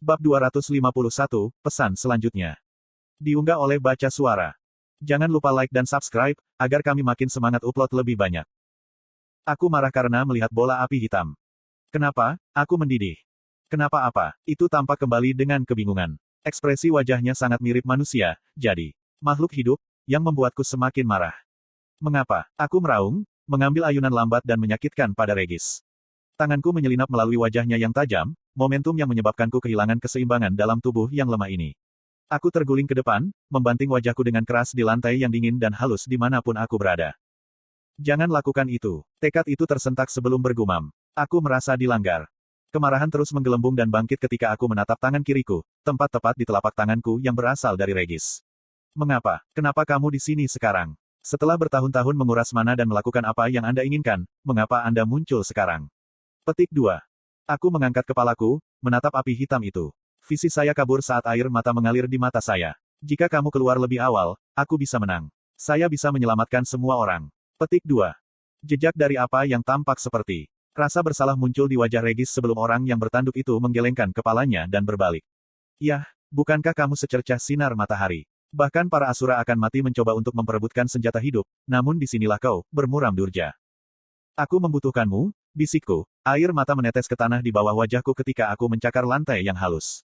Bab 251, pesan selanjutnya. Diunggah oleh Baca Suara. Jangan lupa like dan subscribe, agar kami makin semangat upload lebih banyak. Aku marah karena melihat bola api hitam. Kenapa? Aku mendidih. Kenapa apa? Itu tampak kembali dengan kebingungan. Ekspresi wajahnya sangat mirip manusia, jadi makhluk hidup, yang membuatku semakin marah. Mengapa? Aku meraung, mengambil ayunan lambat dan menyakitkan pada Regis. Tanganku menyelinap melalui wajahnya yang tajam, momentum yang menyebabkanku kehilangan keseimbangan dalam tubuh yang lemah ini. Aku terguling ke depan, membanting wajahku dengan keras di lantai yang dingin dan halus dimanapun aku berada. Jangan lakukan itu. Tekad itu tersentak sebelum bergumam. Aku merasa dilanggar. Kemarahan terus menggelembung dan bangkit ketika aku menatap tangan kiriku, tempat tepat di telapak tanganku yang berasal dari Regis. Mengapa? Kenapa kamu di sini sekarang? Setelah bertahun-tahun menguras mana dan melakukan apa yang Anda inginkan, mengapa Anda muncul sekarang? Petik 2. Aku mengangkat kepalaku, menatap api hitam itu. Visi saya kabur saat air mata mengalir di mata saya. Jika kamu keluar lebih awal, aku bisa menang. Saya bisa menyelamatkan semua orang. Petik 2. Jejak dari apa yang tampak seperti. Rasa bersalah muncul di wajah Regis sebelum orang yang bertanduk itu menggelengkan kepalanya dan berbalik. Yah, bukankah kamu secercah sinar matahari? Bahkan para asura akan mati mencoba untuk memperebutkan senjata hidup, namun disinilah kau, bermuram durja. Aku membutuhkanmu, bisikku. Air mata menetes ke tanah di bawah wajahku ketika aku mencakar lantai yang halus.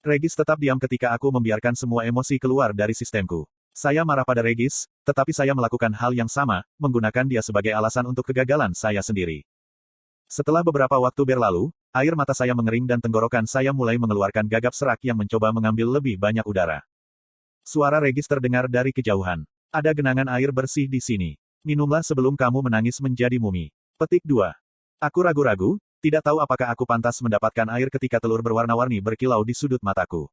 Regis tetap diam ketika aku membiarkan semua emosi keluar dari sistemku. Saya marah pada Regis, tetapi saya melakukan hal yang sama, menggunakan dia sebagai alasan untuk kegagalan saya sendiri. Setelah beberapa waktu berlalu, air mata saya mengering dan tenggorokan saya mulai mengeluarkan gagap serak yang mencoba mengambil lebih banyak udara. Suara Regis terdengar dari kejauhan. Ada genangan air bersih di sini. Minumlah sebelum kamu menangis menjadi mumi. Petik 2. Aku ragu-ragu, tidak tahu apakah aku pantas mendapatkan air ketika telur berwarna-warni berkilau di sudut mataku.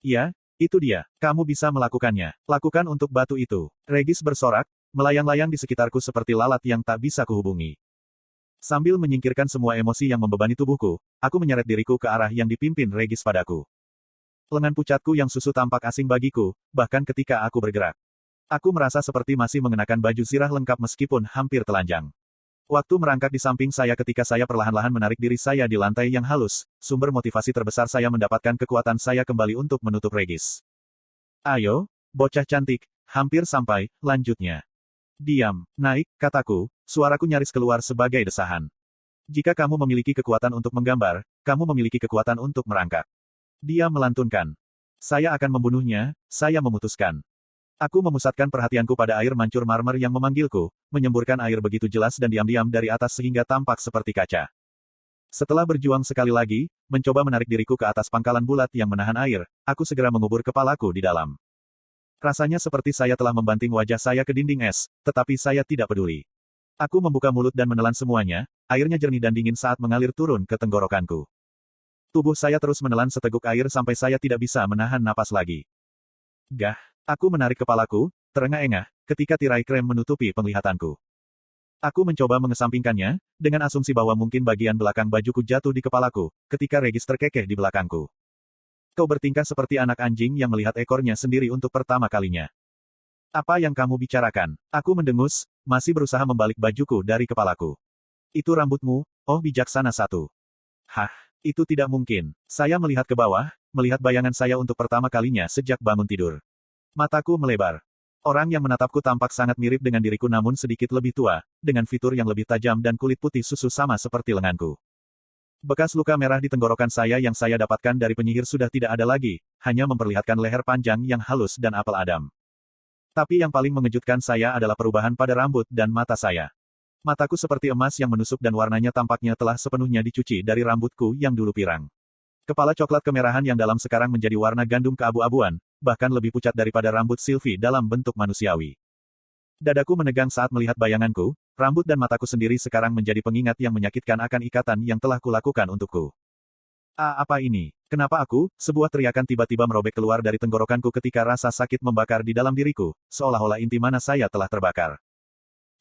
Iya, itu dia. Kamu bisa melakukannya. Lakukan untuk batu itu. Regis bersorak, melayang-layang di sekitarku seperti lalat yang tak bisa kuhubungi. Sambil menyingkirkan semua emosi yang membebani tubuhku, aku menyeret diriku ke arah yang dipimpin Regis padaku. Lengan pucatku yang susu tampak asing bagiku, bahkan ketika aku bergerak. Aku merasa seperti masih mengenakan baju zirah lengkap meskipun hampir telanjang. Waktu merangkak di samping saya ketika saya perlahan-lahan menarik diri saya di lantai yang halus, sumber motivasi terbesar saya mendapatkan kekuatan saya kembali untuk menutup Regis. Ayo, bocah cantik, hampir sampai, lanjutnya. Diam, naik, kataku, suaraku nyaris keluar sebagai desahan. Jika kamu memiliki kekuatan untuk menggambar, kamu memiliki kekuatan untuk merangkak. Dia melantunkan. Saya akan membunuhnya, saya memutuskan. Aku memusatkan perhatianku pada air mancur marmer yang memanggilku, menyemburkan air begitu jelas dan diam-diam dari atas sehingga tampak seperti kaca. Setelah berjuang sekali lagi, mencoba menarik diriku ke atas pangkalan bulat yang menahan air, aku segera mengubur kepalaku di dalam. Rasanya seperti saya telah membanting wajah saya ke dinding es, tetapi saya tidak peduli. Aku membuka mulut dan menelan semuanya, airnya jernih dan dingin saat mengalir turun ke tenggorokanku. Tubuh saya terus menelan seteguk air sampai saya tidak bisa menahan napas lagi. Gah! Aku menarik kepalaku, terengah-engah, ketika tirai krem menutupi penglihatanku. Aku mencoba mengesampingkannya, dengan asumsi bahwa mungkin bagian belakang bajuku jatuh di kepalaku, ketika Regis terkekeh di belakangku. Kau bertingkah seperti anak anjing yang melihat ekornya sendiri untuk pertama kalinya. Apa yang kamu bicarakan? Aku mendengus, masih berusaha membalik bajuku dari kepalaku. Itu rambutmu, oh bijaksana satu. Hah, itu tidak mungkin. Saya melihat ke bawah, melihat bayangan saya untuk pertama kalinya sejak bangun tidur. Mataku melebar. Orang yang menatapku tampak sangat mirip dengan diriku namun sedikit lebih tua, dengan fitur yang lebih tajam dan kulit putih susu sama seperti lenganku. Bekas luka merah di tenggorokan saya yang saya dapatkan dari penyihir sudah tidak ada lagi, hanya memperlihatkan leher panjang yang halus dan apel adam. Tapi yang paling mengejutkan saya adalah perubahan pada rambut dan mata saya. Mataku seperti emas yang menusuk dan warnanya tampaknya telah sepenuhnya dicuci dari rambutku yang dulu pirang. Kepala coklat kemerahan yang dalam sekarang menjadi warna gandum keabu-abuan, bahkan lebih pucat daripada rambut Sylvie dalam bentuk manusiawi. Dadaku menegang saat melihat bayanganku, rambut dan mataku sendiri sekarang menjadi pengingat yang menyakitkan akan ikatan yang telah kulakukan untukku. Apa ini? Kenapa aku? Sebuah teriakan tiba-tiba merobek keluar dari tenggorokanku ketika rasa sakit membakar di dalam diriku, seolah-olah inti mana saya telah terbakar.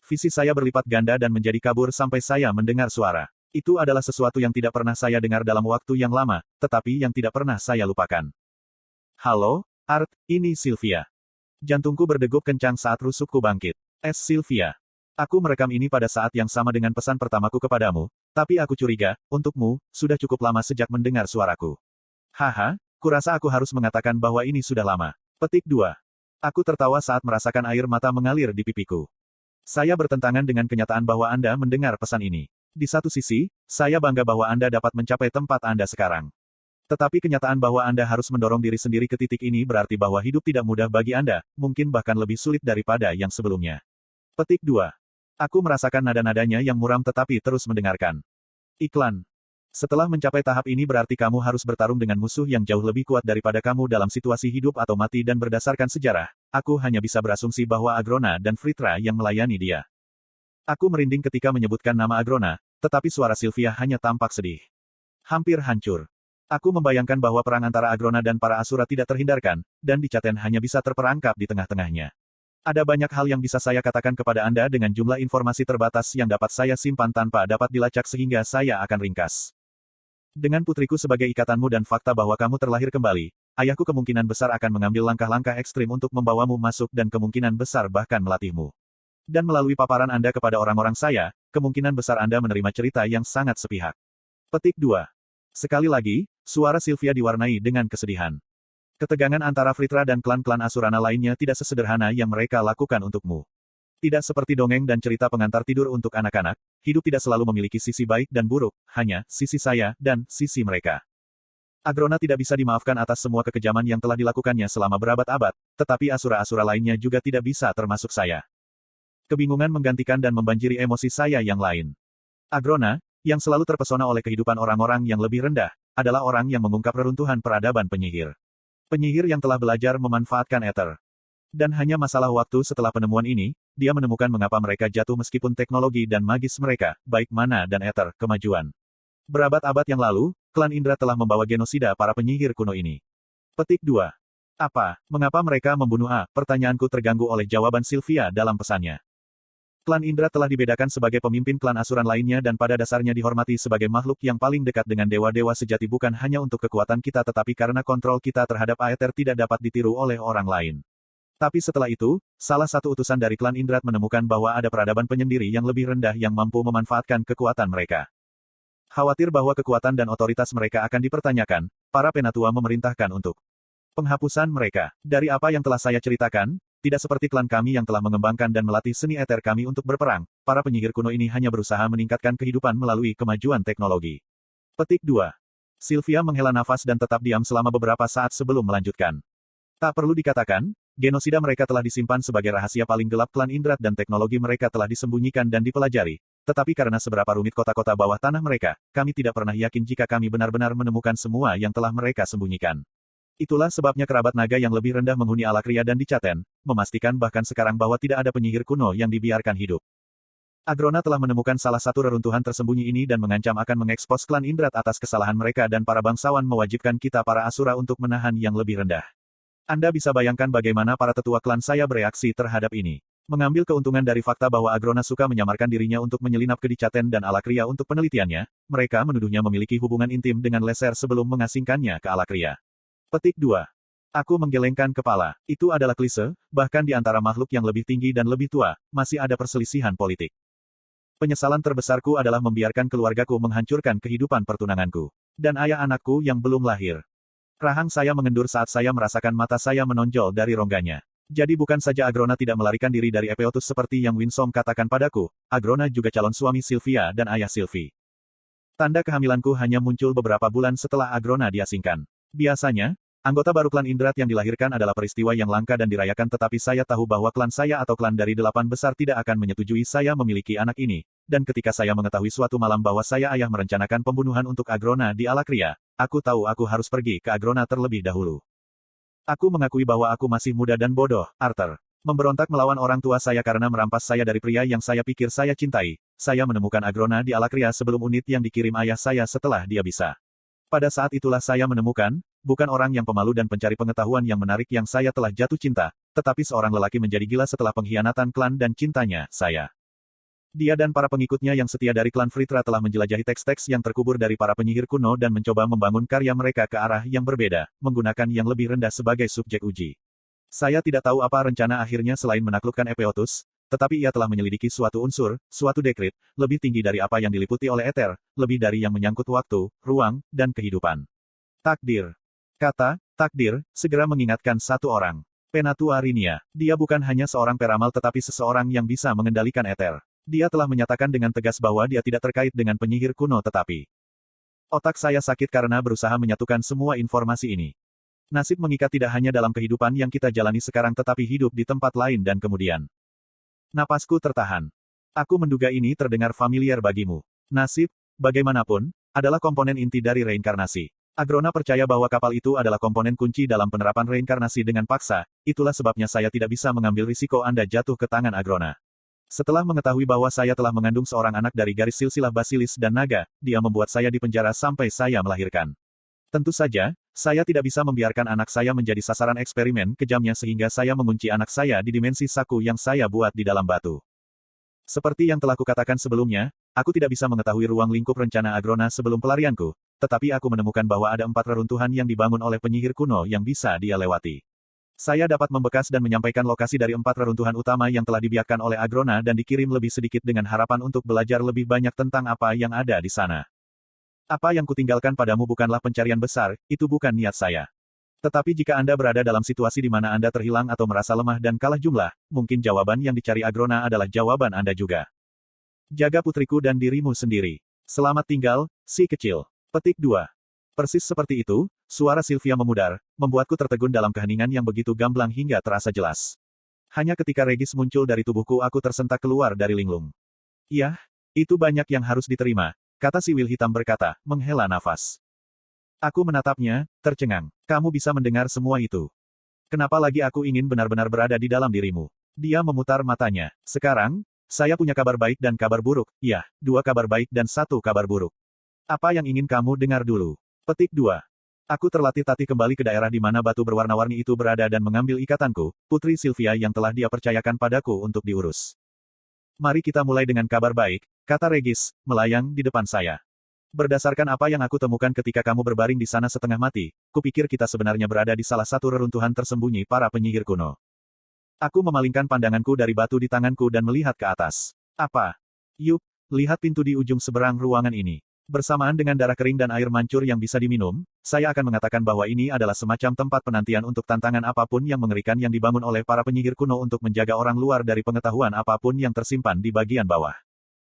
Visi saya berlipat ganda dan menjadi kabur sampai saya mendengar suara. Itu adalah sesuatu yang tidak pernah saya dengar dalam waktu yang lama, tetapi yang tidak pernah saya lupakan. Halo, Art, ini Sylvia. Jantungku berdegup kencang saat rusukku bangkit. Sylvia. Aku merekam ini pada saat yang sama dengan pesan pertamaku kepadamu, tapi aku curiga, untukmu, sudah cukup lama sejak mendengar suaraku. Haha, kurasa aku harus mengatakan bahwa ini sudah lama. Petik 2. Aku tertawa saat merasakan air mata mengalir di pipiku. Saya bertentangan dengan kenyataan bahwa Anda mendengar pesan ini. Di satu sisi, saya bangga bahwa Anda dapat mencapai tempat Anda sekarang. Tetapi kenyataan bahwa Anda harus mendorong diri sendiri ke titik ini berarti bahwa hidup tidak mudah bagi Anda, mungkin bahkan lebih sulit daripada yang sebelumnya. Petik 2. Aku merasakan nada-nadanya yang muram tetapi terus mendengarkan. Iklan. Setelah mencapai tahap ini berarti kamu harus bertarung dengan musuh yang jauh lebih kuat daripada kamu dalam situasi hidup atau mati dan berdasarkan sejarah, aku hanya bisa berasumsi bahwa Agrona dan Fritra yang melayani dia. Aku merinding ketika menyebutkan nama Agrona, tetapi suara Sylvia hanya tampak sedih. Hampir hancur. Aku membayangkan bahwa perang antara Agrona dan para Asura tidak terhindarkan, dan Dicaten hanya bisa terperangkap di tengah-tengahnya. Ada banyak hal yang bisa saya katakan kepada Anda dengan jumlah informasi terbatas yang dapat saya simpan tanpa dapat dilacak sehingga saya akan ringkas. Dengan putriku sebagai ikatanmu dan fakta bahwa kamu terlahir kembali, ayahku kemungkinan besar akan mengambil langkah-langkah ekstrim untuk membawamu masuk dan kemungkinan besar bahkan melatihmu. Dan melalui paparan Anda kepada orang-orang saya, kemungkinan besar Anda menerima cerita yang sangat sepihak. Petik 2. Sekali lagi, suara Sylvia diwarnai dengan kesedihan. Ketegangan antara Fritra dan klan-klan Asurana lainnya tidak sesederhana yang mereka lakukan untukmu. Tidak seperti dongeng dan cerita pengantar tidur untuk anak-anak, hidup tidak selalu memiliki sisi baik dan buruk, hanya sisi saya dan sisi mereka. Agrona tidak bisa dimaafkan atas semua kekejaman yang telah dilakukannya selama berabad-abad, tetapi Asura-Asura lainnya juga tidak bisa termasuk saya. Kebingungan menggantikan dan membanjiri emosi saya yang lain. Agrona, yang selalu terpesona oleh kehidupan orang-orang yang lebih rendah, adalah orang yang mengungkap reruntuhan peradaban penyihir. Penyihir yang telah belajar memanfaatkan ether. Dan hanya masalah waktu setelah penemuan ini, dia menemukan mengapa mereka jatuh meskipun teknologi dan magis mereka, baik mana dan ether, kemajuan. Berabad-abad yang lalu, klan Indra telah membawa genosida para penyihir kuno ini. Petik 2. Apa, mengapa mereka membunuh A? Pertanyaanku terganggu oleh jawaban Sylvia dalam pesannya. Klan Indra telah dibedakan sebagai pemimpin klan Asuran lainnya dan pada dasarnya dihormati sebagai makhluk yang paling dekat dengan dewa-dewa sejati bukan hanya untuk kekuatan kita tetapi karena kontrol kita terhadap Aether tidak dapat ditiru oleh orang lain. Tapi setelah itu, salah satu utusan dari klan Indra menemukan bahwa ada peradaban penyendiri yang lebih rendah yang mampu memanfaatkan kekuatan mereka. Khawatir bahwa kekuatan dan otoritas mereka akan dipertanyakan, para penatua memerintahkan untuk penghapusan mereka. Dari apa yang telah saya ceritakan, tidak seperti klan kami yang telah mengembangkan dan melatih seni eter kami untuk berperang, para penyihir kuno ini hanya berusaha meningkatkan kehidupan melalui kemajuan teknologi. Petik 2. Sylvia menghela nafas dan tetap diam selama beberapa saat sebelum melanjutkan. Tak perlu dikatakan, genosida mereka telah disimpan sebagai rahasia paling gelap klan Indra dan teknologi mereka telah disembunyikan dan dipelajari. Tetapi karena seberapa rumit kota-kota bawah tanah mereka, kami tidak pernah yakin jika kami benar-benar menemukan semua yang telah mereka sembunyikan. Itulah sebabnya kerabat naga yang lebih rendah menghuni Alakria dan Dicaten, memastikan bahkan sekarang bahwa tidak ada penyihir kuno yang dibiarkan hidup. Agrona telah menemukan salah satu reruntuhan tersembunyi ini dan mengancam akan mengekspos klan Indra atas kesalahan mereka dan para bangsawan mewajibkan kita para Asura untuk menahan yang lebih rendah. Anda bisa bayangkan bagaimana para tetua klan saya bereaksi terhadap ini. Mengambil keuntungan dari fakta bahwa Agrona suka menyamarkan dirinya untuk menyelinap ke Dicaten dan Alakria untuk penelitiannya, mereka menuduhnya memiliki hubungan intim dengan Leser sebelum mengasingkannya ke Alakria. Petik 2. Aku menggelengkan kepala. Itu adalah klise, bahkan di antara makhluk yang lebih tinggi dan lebih tua, masih ada perselisihan politik. Penyesalan terbesarku adalah membiarkan keluargaku menghancurkan kehidupan pertunanganku. Dan ayah anakku yang belum lahir. Rahang saya mengendur saat saya merasakan mata saya menonjol dari rongganya. Jadi bukan saja Agrona tidak melarikan diri dari Epeotus seperti yang Winsome katakan padaku, Agrona juga calon suami Sylvia dan ayah Sylvie. Tanda kehamilanku hanya muncul beberapa bulan setelah Agrona diasingkan. Biasanya, anggota baru klan Indrat yang dilahirkan adalah peristiwa yang langka dan dirayakan tetapi saya tahu bahwa klan saya atau klan dari 8 besar tidak akan menyetujui saya memiliki anak ini. Dan ketika saya mengetahui suatu malam bahwa saya ayah merencanakan pembunuhan untuk Agrona di Alakria, aku tahu aku harus pergi ke Agrona terlebih dahulu. Aku mengakui bahwa aku masih muda dan bodoh, Arthur. Memberontak melawan orang tua saya karena merampas saya dari pria yang saya pikir saya cintai. Saya menemukan Agrona di Alakria sebelum unit yang dikirim ayah saya setelah dia bisa. Pada saat itulah saya menemukan, bukan orang yang pemalu dan pencari pengetahuan yang menarik yang saya telah jatuh cinta, tetapi seorang lelaki menjadi gila setelah pengkhianatan klan dan cintanya, saya. Dia dan para pengikutnya yang setia dari klan Fritra telah menjelajahi teks-teks yang terkubur dari para penyihir kuno dan mencoba membangun karya mereka ke arah yang berbeda, menggunakan yang lebih rendah sebagai subjek uji. Saya tidak tahu apa rencana akhirnya selain menaklukkan Epeotus, tetapi ia telah menyelidiki suatu unsur, suatu dekrit, lebih tinggi dari apa yang diliputi oleh Ether, lebih dari yang menyangkut waktu, ruang, dan kehidupan. Takdir. Kata, takdir, segera mengingatkan satu orang. Penatua Rinia. Dia bukan hanya seorang peramal tetapi seseorang yang bisa mengendalikan eter. Dia telah menyatakan dengan tegas bahwa dia tidak terkait dengan penyihir kuno tetapi. Otak saya sakit karena berusaha menyatukan semua informasi ini. Nasib mengikat tidak hanya dalam kehidupan yang kita jalani sekarang tetapi hidup di tempat lain dan kemudian. Napasku tertahan. Aku menduga ini terdengar familiar bagimu. Nasib, bagaimanapun, adalah komponen inti dari reinkarnasi. Agrona percaya bahwa kapal itu adalah komponen kunci dalam penerapan reinkarnasi dengan paksa, itulah sebabnya saya tidak bisa mengambil risiko Anda jatuh ke tangan Agrona. Setelah mengetahui bahwa saya telah mengandung seorang anak dari garis silsilah Basilis dan Naga, dia membuat saya dipenjara sampai saya melahirkan. Tentu saja, saya tidak bisa membiarkan anak saya menjadi sasaran eksperimen kejamnya sehingga saya mengunci anak saya di dimensi saku yang saya buat di dalam batu. Seperti yang telah kukatakan sebelumnya, aku tidak bisa mengetahui ruang lingkup rencana Agrona sebelum pelarianku, tetapi aku menemukan bahwa ada 4 reruntuhan yang dibangun oleh penyihir kuno yang bisa dia lewati. Saya dapat membekas dan menyampaikan lokasi dari 4 reruntuhan utama yang telah dibiarkan oleh Agrona dan dikirim lebih sedikit dengan harapan untuk belajar lebih banyak tentang apa yang ada di sana. Apa yang kutinggalkan padamu bukanlah pencarian besar, itu bukan niat saya. Tetapi jika Anda berada dalam situasi di mana Anda terhilang atau merasa lemah dan kalah jumlah, mungkin jawaban yang dicari Agrona adalah jawaban Anda juga. Jaga putriku dan dirimu sendiri. Selamat tinggal, si kecil. Petik 2. Persis seperti itu, suara Sylvia memudar, membuatku tertegun dalam keheningan yang begitu gamblang hingga terasa jelas. Hanya ketika Regis muncul dari tubuhku aku tersentak keluar dari linglung. Iya, itu banyak yang harus diterima, kata si Will hitam berkata, menghela nafas. Aku menatapnya, tercengang. Kamu bisa mendengar semua itu. Kenapa lagi aku ingin benar-benar berada di dalam dirimu? Dia memutar matanya. Sekarang, saya punya kabar baik dan kabar buruk. Ya, 2 kabar baik dan 1 kabar buruk. Apa yang ingin kamu dengar dulu? Petik 2. Aku terlatih-tatih kembali ke daerah di mana batu berwarna-warni itu berada dan mengambil ikatanku, Putri Sylvia yang telah dia percayakan padaku untuk diurus. Mari kita mulai dengan kabar baik, kata Regis, melayang di depan saya. Berdasarkan apa yang aku temukan ketika kamu berbaring di sana setengah mati, kupikir kita sebenarnya berada di salah satu reruntuhan tersembunyi para penyihir kuno. Aku memalingkan pandanganku dari batu di tanganku dan melihat ke atas. Apa? Yuk, lihat pintu di ujung seberang ruangan ini. Bersamaan dengan darah kering dan air mancur yang bisa diminum, saya akan mengatakan bahwa ini adalah semacam tempat penantian untuk tantangan apapun yang mengerikan yang dibangun oleh para penyihir kuno untuk menjaga orang luar dari pengetahuan apapun yang tersimpan di bagian bawah.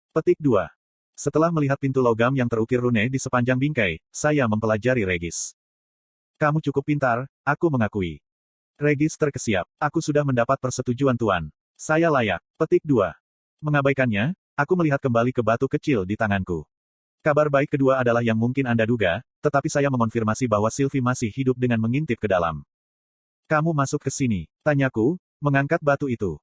Petik 2. Setelah melihat pintu logam yang terukir rune di sepanjang bingkai, saya mempelajari Regis. Kamu cukup pintar, aku mengakui. Regis terkesiap. Aku sudah mendapat persetujuan Tuan. Saya layak. Petik 2. Mengabaikannya, aku melihat kembali ke batu kecil di tanganku. Kabar baik kedua adalah yang mungkin Anda duga, tetapi saya mengonfirmasi bahwa Sylvie masih hidup dengan mengintip ke dalam. Kamu masuk ke sini, tanyaku, mengangkat batu itu.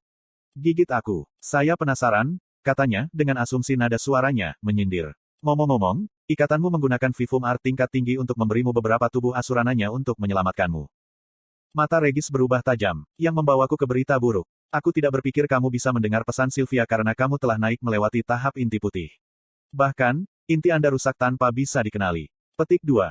Gigit aku. Saya penasaran, katanya, dengan asumsi nada suaranya, menyindir. Ngomong-ngomong, ikatanmu menggunakan Vivum Art tingkat tinggi untuk memberimu beberapa tubuh asurananya untuk menyelamatkanmu. Mata Regis berubah tajam, yang membawaku ke berita buruk. Aku tidak berpikir kamu bisa mendengar pesan Sylvia karena kamu telah naik melewati tahap inti putih. Bahkan, inti Anda rusak tanpa bisa dikenali. Petik 2.